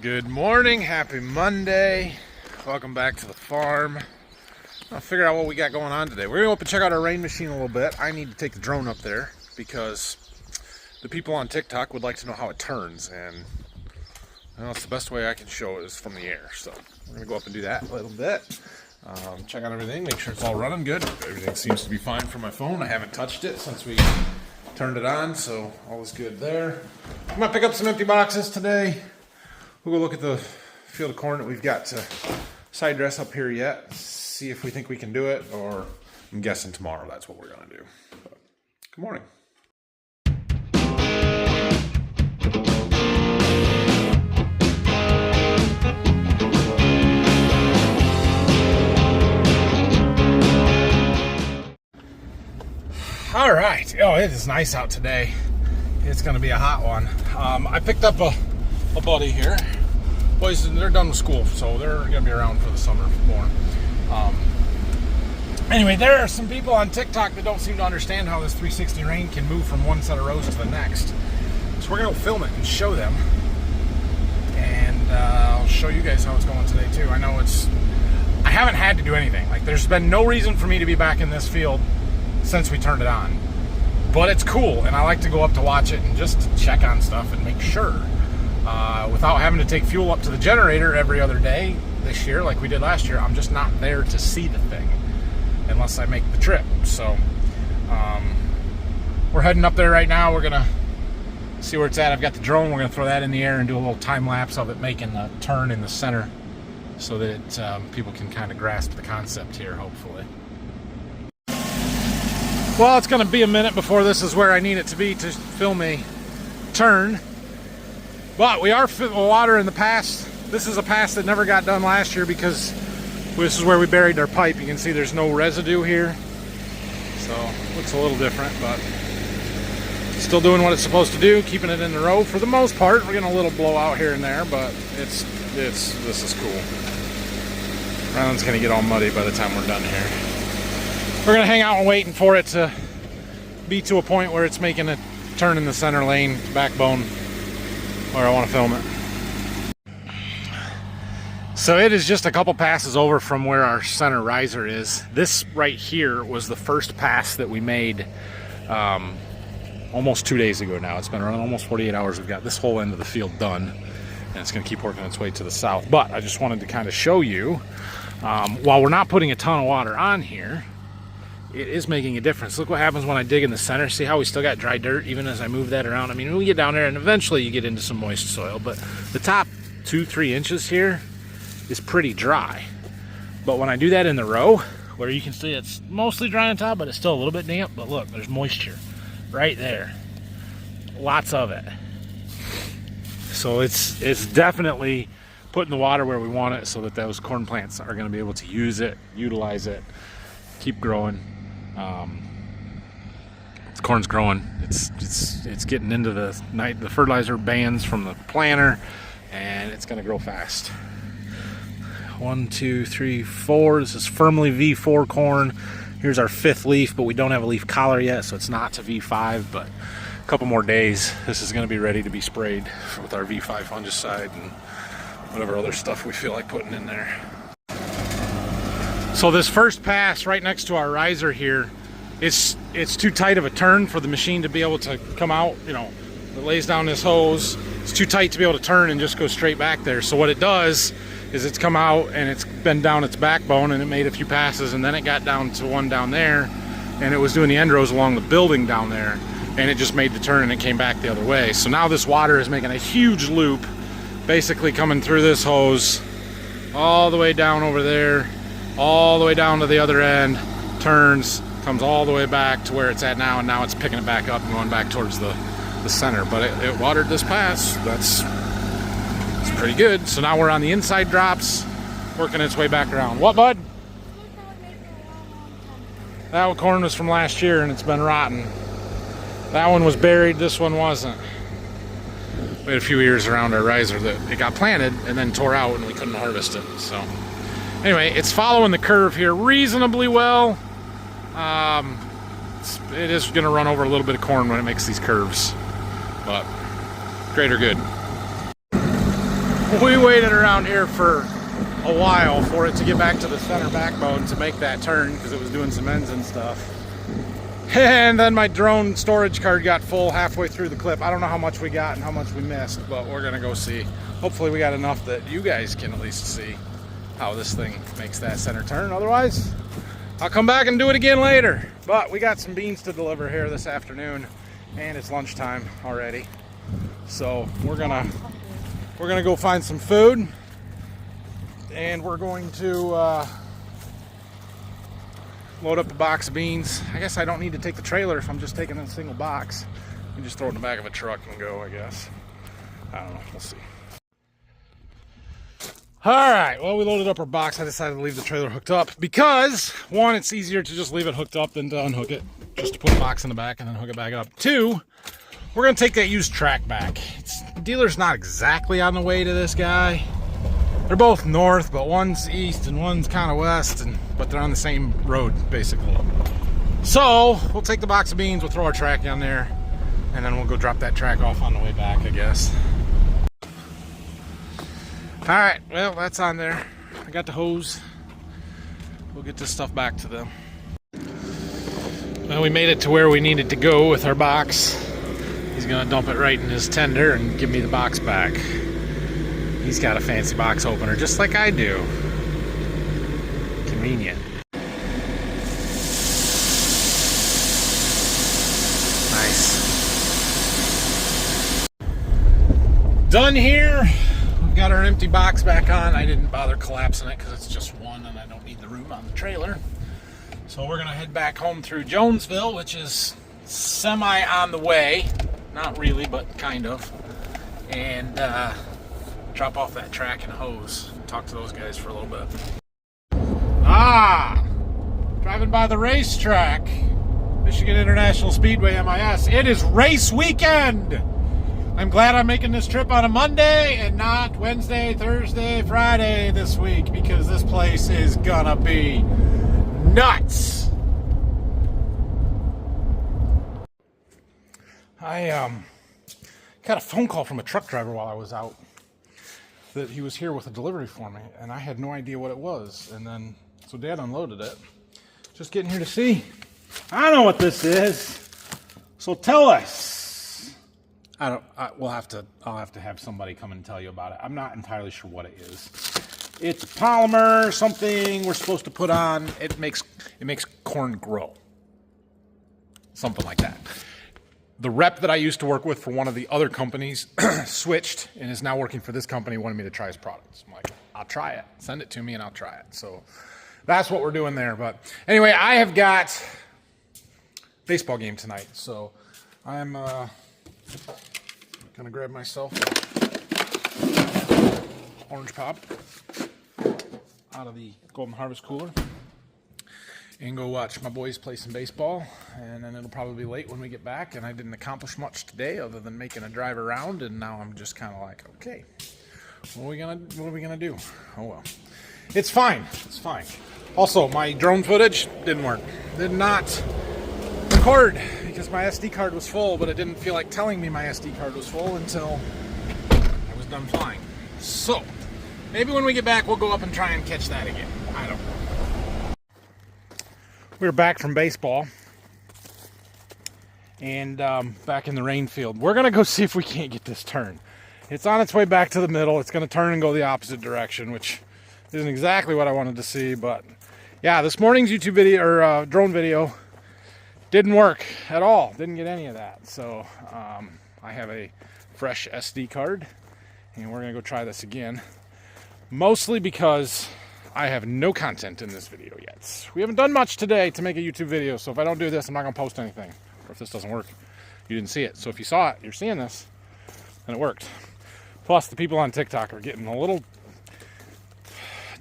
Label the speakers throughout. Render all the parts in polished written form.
Speaker 1: Good morning, happy Monday. Welcome back to the farm. I'll figure out what we got going on today. We're gonna go up and check out our rain machine a little bit. I need to take the drone up there because the people on TikTok would like to know how it turns, and it's the best way I can show it is from the air. So we're gonna go up and do that a little bit. Check out everything, make sure it's all running good. Everything seems to be fine for my phone. I haven't touched it since we turned it on, so all is good there. I'm gonna pick up some empty boxes today. We'll go look at the field of corn that we've got to side dress up here yet. See if we think we can do it, or I'm guessing tomorrow that's what we're gonna do. But, good morning. All right. Oh, it is nice out today. It's gonna be a hot one. I picked up a buddy here. Boys, they're done with school, so they're gonna be around for the summer more. Anyway, there are some people on TikTok that don't seem to understand how this 360 rain can move from one set of rows to the next. So we're gonna film it and show them. And I'll show you guys how it's going today too. I haven't had to do anything. Like, there's been no reason for me to be back in this field since we turned it on. But it's cool, and I like to go up to watch it and just to check on stuff and make sure. Without having to take fuel up to the generator every other day this year like we did last year, I'm just not there to see the thing unless I make the trip. So we're heading up there right now. We're gonna see where it's at. I've got the drone. We're gonna throw that in the air and do a little time lapse of it making the turn in the center so that people can kind of grasp the concept here, hopefully. Well, it's gonna be a minute before this is where I need it to be to film a turn. But we are filling water in the pass. This is a pass that never got done last year because this is where we buried our pipe. You can see there's no residue here. So it looks a little different, but still doing what it's supposed to do, keeping it in the row for the most part. We're getting a little blowout here and there, but this is cool. Ground's gonna get all muddy by the time we're done here. We're gonna hang out and waiting for it to be to a point where it's making a turn in the center lane backbone where I want to film it. So it is just a couple passes over from where our center riser is. This right here was the first pass that we made almost 2 days ago now. It's been around almost 48 hours. We've got this whole end of the field done, and it's going to keep working its way to the south. But I just wanted to kind of show you, while we're not putting a ton of water on here, it is making a difference. Look what happens when I dig in the center. See how we still got dry dirt even as I move that around? I mean, when we get down there, and eventually you get into some moist soil, but the top 2-3 inches here is pretty dry. But when I do that in the row, where you can see it's mostly dry on top, but it's still a little bit damp, but look, there's moisture right there. Lots of it. So it's definitely putting the water where we want it so that those corn plants are going to be able to use it, utilize it, keep growing. Corn's growing. It's getting into the fertilizer bands from the planter, and it's going to grow fast. 1, 2, 3, 4. This is firmly V4 corn. Here's our 5th leaf, but we don't have a leaf collar yet, so it's not to V5. But a couple more days, this is going to be ready to be sprayed with our V5 fungicide and whatever other stuff we feel like putting in there. So this first pass right next to our riser here, it's too tight of a turn for the machine to be able to come out. You know, it lays down this hose. It's too tight to be able to turn and just go straight back there. So what it does is it's come out and it's bent down its backbone, and it made a few passes, and then it got down to one down there, and it was doing the end rows along the building down there, and it just made the turn and it came back the other way. So now this water is making a huge loop, basically coming through this hose all the way down over there, all the way down to the other end, turns, comes all the way back to where it's at now, and now it's picking it back up and going back towards the center. But it watered this pass. It's pretty good. So now we're on the inside drops, working its way back around. What, bud? That corn was from last year, and it's been rotten. That one was buried, this one wasn't. We had a few ears around our riser that it got planted and then tore out, and we couldn't harvest it. So anyway, it's following the curve here reasonably well. It is going to run over a little bit of corn when it makes these curves, but greater good. We waited around here for a while for it to get back to the center backbone to make that turn because it was doing some ends and stuff. And then my drone storage card got full halfway through the clip. I don't know how much we got and how much we missed, but we're gonna go see. Hopefully we got enough that you guys can at least see how this thing makes that center turn. Otherwise, I'll come back and do it again later. But we got some beans to deliver here this afternoon, and it's lunchtime already. So we're gonna go find some food, and we're going to load up a box of beans. I guess I don't need to take the trailer if I'm just taking a single box. You just throw it in the back of a truck and go, I guess. I don't know, we'll see. Alright, well, we loaded up our box. I decided to leave the trailer hooked up because, one, it's easier to just leave it hooked up than to unhook it. Just to put a box in the back and then hook it back up. Two, we're going to take that used track back. The dealer's not exactly on the way to this guy. They're both north, but one's east and one's kind of west, but they're on the same road, basically. So, we'll take the box of beans, we'll throw our track down there, and then we'll go drop that track off on the way back, I guess. Alright, well, that's on there. I got the hose. We'll get this stuff back to them. Well, we made it to where we needed to go with our box. He's gonna dump it right in his tender and give me the box back. He's got a fancy box opener, just like I do. Convenient. Nice. Done here. We've got our empty box back on. I didn't bother collapsing it because it's just one and I don't need the room on the trailer. So we're gonna head back home through Jonesville, which is semi on the way. Not really, but kind of. And drop off that track and hose. Talk to those guys for a little bit. Driving by the racetrack. Michigan International Speedway, MIS. It is race weekend! I'm glad I'm making this trip on a Monday and not Wednesday, Thursday, Friday this week, because this place is gonna be nuts. I got a phone call from a truck driver while I was out that he was here with a delivery for me, and I had no idea what it was. And then, so Dad unloaded it. Just getting here to see. I know what this is. So tell us. I'll have to have somebody come and tell you about it. I'm not entirely sure what it is. It's a polymer, something we're supposed to put on. It makes corn grow. Something like that. The rep that I used to work with for one of the other companies switched and is now working for this company, wanted me to try his products. I'm like, I'll try it. Send it to me and I'll try it. So that's what we're doing there. But anyway, I have got baseball game tonight. So I'm gonna grab myself orange pop out of the Golden Harvest cooler and go watch my boys play some baseball, and then it'll probably be late when we get back, and I didn't accomplish much today other than making a drive around, and now I'm just kind of like, okay, what are we gonna do? Oh well, it's fine. Also, my drone footage didn't work. Did not record because my SD card was full, but it didn't feel like telling me my SD card was full until I was done flying. So maybe when we get back, we'll go up and try and catch that again. I don't know. We're back from baseball and back in the rain field. We're gonna go see if we can't get this turn. It's on its way back to the middle. It's gonna turn and go the opposite direction, which isn't exactly what I wanted to see, but yeah, this morning's YouTube video or drone video didn't work at all. Didn't get any of that. So I have a fresh SD card and we're gonna go try this again. Mostly because I have no content in this video yet. We haven't done much today to make a YouTube video, so if I don't do this, I'm not gonna post anything. Or if this doesn't work, you didn't see it. So if you saw it, you're seeing this, and it worked. Plus, the people on TikTok are getting a little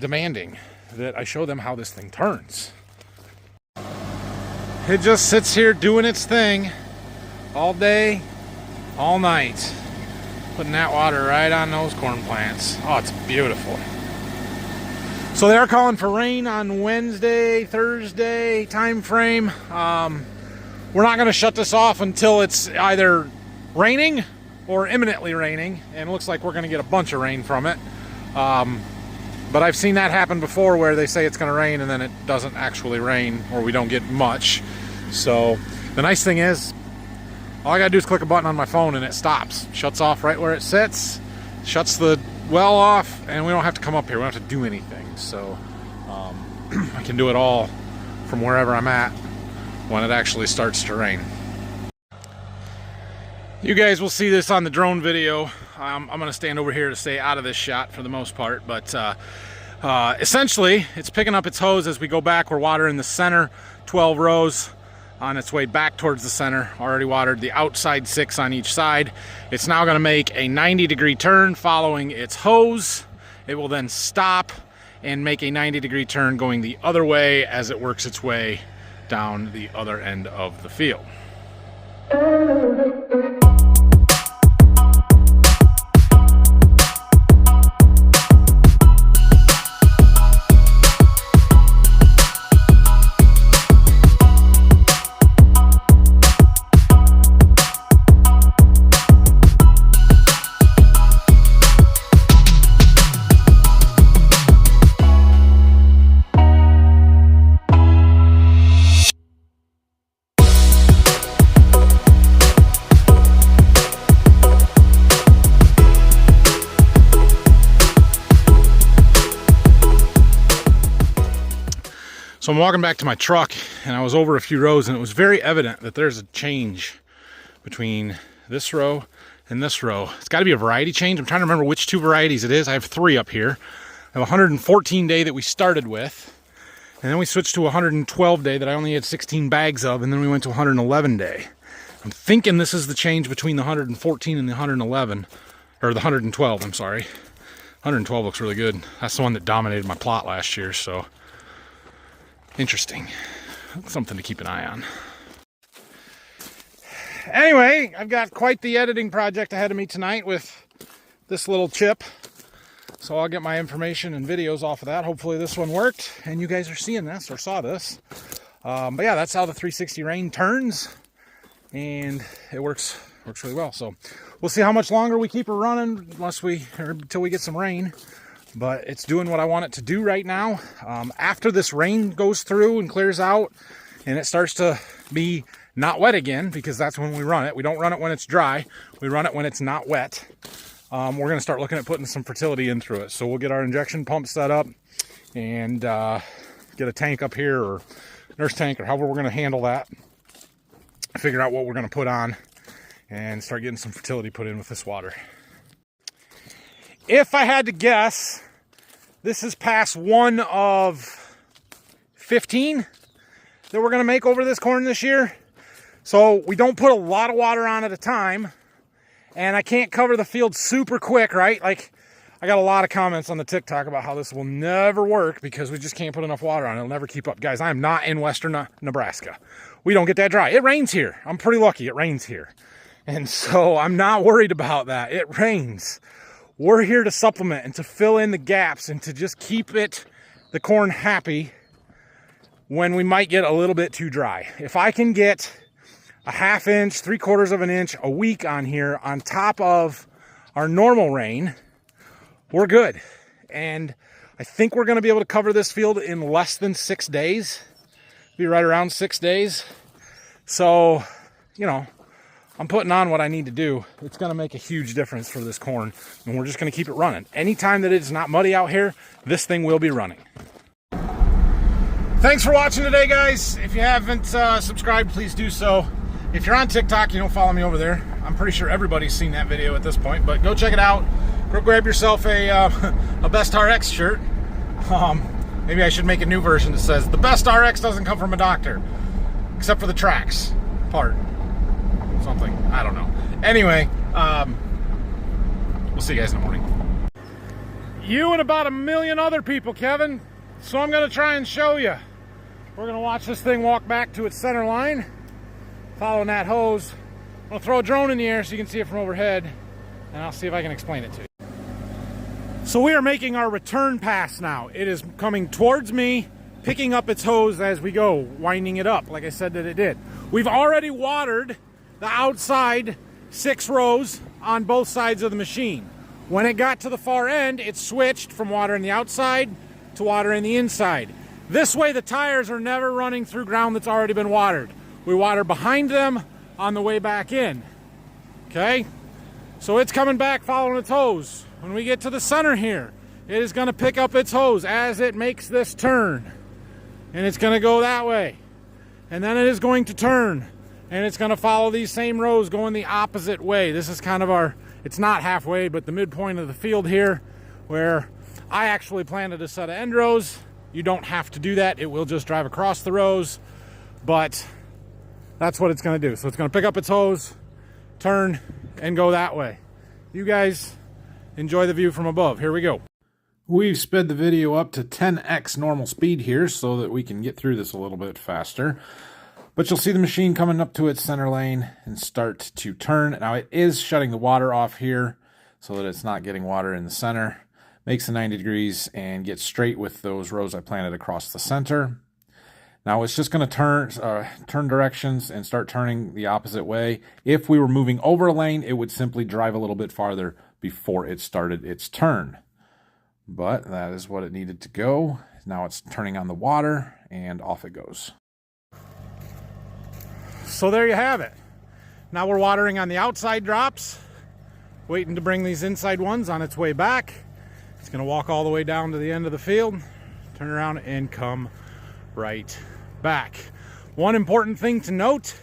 Speaker 1: demanding that I show them how this thing turns. It just sits here doing its thing all day, all night, putting that water right on those corn plants. Oh, it's beautiful. So they're calling for rain on Wednesday, Thursday time frame. We're not going to shut this off until it's either raining or imminently raining, and it looks like we're going to get a bunch of rain from it. But I've seen that happen before where they say it's going to rain and then it doesn't actually rain, or we don't get much. So the nice thing is, all I got to do is click a button on my phone and it stops. Shuts off right where it sits, shuts the well off, and we don't have to come up here. We don't have to do anything. So I can do it all from wherever I'm at when it actually starts to rain. You guys will see this on the drone video. I'm going to stand over here to stay out of this shot for the most part, but essentially it's picking up its hose as we go back. We're watering the center 12 rows on its way back towards the center. Already watered the outside 6 on each side. It's now going to make a 90-degree turn following its hose. It will then stop and make a 90-degree turn going the other way as it works its way down the other end of the field. So I'm walking back to my truck, and I was over a few rows, and it was very evident that there's a change between this row and this row. It's got to be a variety change. I'm trying to remember which 2 varieties it is. I have 3 up here. I have a 114 day that we started with, and then we switched to a 112 day that I only had 16 bags of, and then we went to 111 day. I'm thinking this is the change between the 114 and the 111, or the 112, I'm sorry. 112 looks really good. That's the one that dominated my plot last year, so interesting. Something to keep an eye on. Anyway, I've got quite the editing project ahead of me tonight with this little chip. So I'll get my information and videos off of that. Hopefully this one worked and you guys are seeing this or saw this. But yeah, that's how the 360 rain turns, and it works really well. So we'll see how much longer we keep it running until we get some rain. But it's doing what I want it to do right now. After this rain goes through and clears out and it starts to be not wet again, because that's when we run it. We don't run it when it's dry. We run it when it's not wet. We're going to start looking at putting some fertility in through it. So we'll get our injection pump set up and get a tank up here, or nurse tank, or however we're going to handle that. Figure out what we're going to put on and start getting some fertility put in with this water. If I had to guess, this is pass 1 of 15 that we're going to make over this corn this year. So we don't put a lot of water on at a time, and I can't cover the field super quick, right? Like, I got a lot of comments on the TikTok about how this will never work because we just can't put enough water on it. It'll never keep up. Guys, I am not in western Nebraska. We don't get that dry. It rains here. I'm pretty lucky it rains here. And so I'm not worried about that. It rains. We're here to supplement and to fill in the gaps and to just keep the corn happy when we might get a little bit too dry. If I can get a 1/2 inch, 3/4 of an inch a week on here on top of our normal rain, we're good. And I think we're going to be able to cover this field in less than 6 days. Be right around 6 days. So, you know, I'm putting on what I need to do. It's going to make a huge difference for this corn, and we're just going to keep it running. Anytime that it's not muddy out here, this thing will be running. Thanks for watching today, guys. If you haven't subscribed, please do so. If you're on TikTok, you don't follow me over there. I'm pretty sure everybody's seen that video at this point, but go check it out. Go grab yourself a Best RX shirt. Maybe I should make a new version that says, the best RX doesn't come from a doctor, except for the tracks part. Something, I don't know. Anyway, we'll see you guys in the morning. You and about 1 million other people, Kevin. So I'm going to try and show you. We're going to watch this thing walk back to its center line, following that hose. I'm going to throw a drone in the air so you can see it from overhead, and I'll see if I can explain it to you. So we are making our return pass now. It is coming towards me, picking up its hose as we go, winding it up like I said that it did. We've already watered the outside 6 rows on both sides of the machine. When it got to the far end, it switched from watering the outside to watering the inside. This way the tires are never running through ground that's already been watered. We water behind them on the way back in. Okay? So it's coming back following its hose. When we get to the center here, it is going to pick up its hose as it makes this turn. And it's going to go that way. And then it is going to turn. And it's going to follow these same rows going the opposite way. This is kind of our, it's not halfway, but the midpoint of the field here, where I actually planted a set of end rows. You don't have to do that. It will just drive across the rows. But that's what it's going to do. So it's going to pick up its hose, turn, and go that way. You guys enjoy the view from above. Here we go. We've sped the video up to 10x normal speed here so that we can get through this a little bit faster. But you'll see the machine coming up to its center lane and start to turn. Now it is shutting the water off here so that it's not getting water in the center. Makes the 90 degrees and gets straight with those rows I planted across the center. Now it's just going to turn directions and start turning the opposite way. If we were moving over a lane, it would simply drive a little bit farther before it started its turn. But that is what it needed to go. Now it's turning on the water and off it goes. So there you have it. Now we're watering on the outside drops, waiting to bring these inside ones on its way back. It's going to walk all the way down to the end of the field, turn around and come right back. One important thing to note,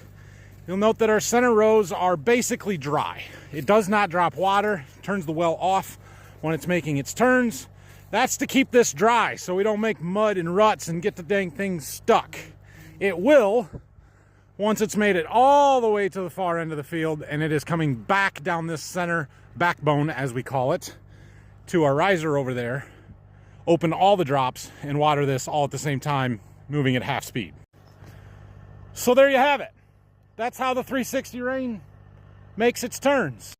Speaker 1: you'll note that our center rows are basically dry. It does not drop water, turns the well off when it's making its turns. That's to keep this dry so we don't make mud and ruts and get the dang thing stuck. It will once it's made it all the way to the far end of the field and it is coming back down this center backbone, as we call it, to our riser over there. Open all the drops and water this all at the same time, moving at half speed. So there you have it. That's how the 360 Rain makes its turns.